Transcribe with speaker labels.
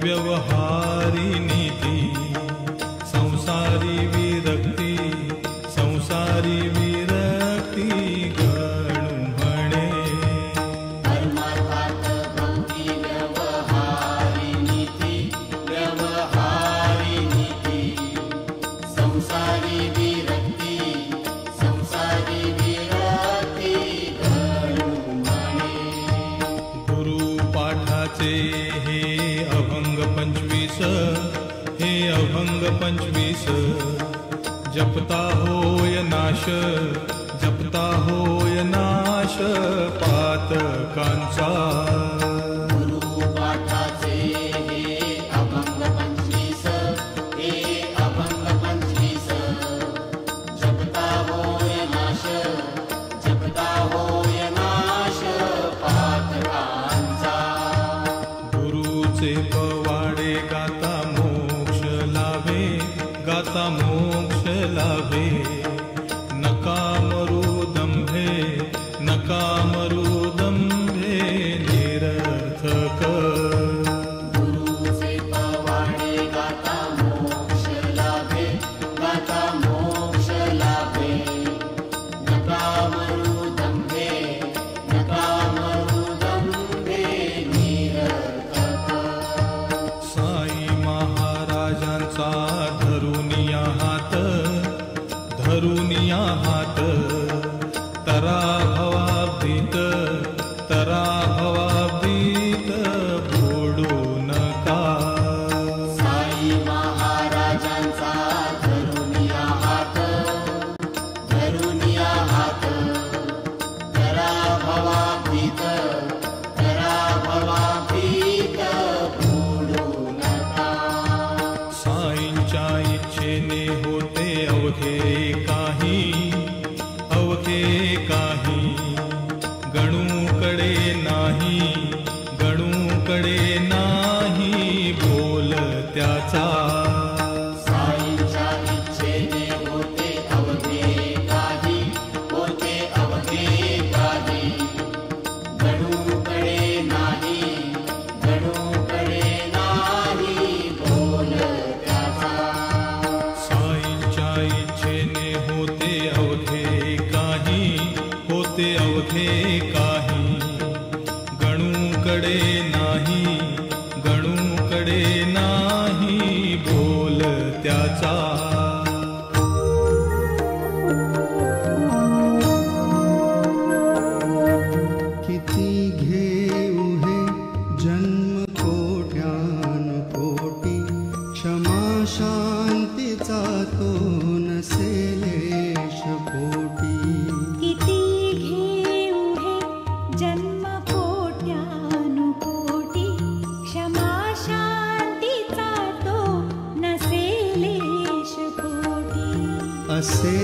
Speaker 1: व्यवहारी नीती संसारी विरक्ती संसारी विरक्ती गणू म्हणे
Speaker 2: परमार्थात भक्ती व्यवहारी नीती संसारी विरक्ती गणू म्हणे
Speaker 1: गुरुपाठाचे हे अभंग 25 जपता होय नाश पातकांचा
Speaker 2: गुरुपाठाचे हे अभंग 25 जपता होय नाश पातकांचा
Speaker 1: गुरुचे पवाडे गाता मोक्ष लाभे नका मरू दंभे निरर्थक
Speaker 2: गुरुचे पवाडे गाता मोक्ष लाभे नका मरू दंभे निरर्थक
Speaker 1: साई महाराजांचा धरुनिया हात तरा भवाब्दीत बुडू नका
Speaker 2: साई महाराजांचा धरुनिया हात तरा भवाब्दीत बुडू नका
Speaker 1: साईंच्या इच्छेने होते अवघे काही गणूकडे नाही बोल त्याचा
Speaker 2: साईंच्या इच्छेने होते अवघे काही गणूकडे नाही बोल त्याचा
Speaker 1: साईंच्या इच्छेने होते अवघे काही गणूकडे नाही बोल त्याचा
Speaker 3: किती घेऊ हे जन्म कोट्यानुकोटी क्षमा शांतीचा तो नसेलेश पोटी
Speaker 4: किती घेऊ हे जन्म कोट्यानुकोटी क्षमा शांतीचा तो नसेलेश पोटी
Speaker 3: असे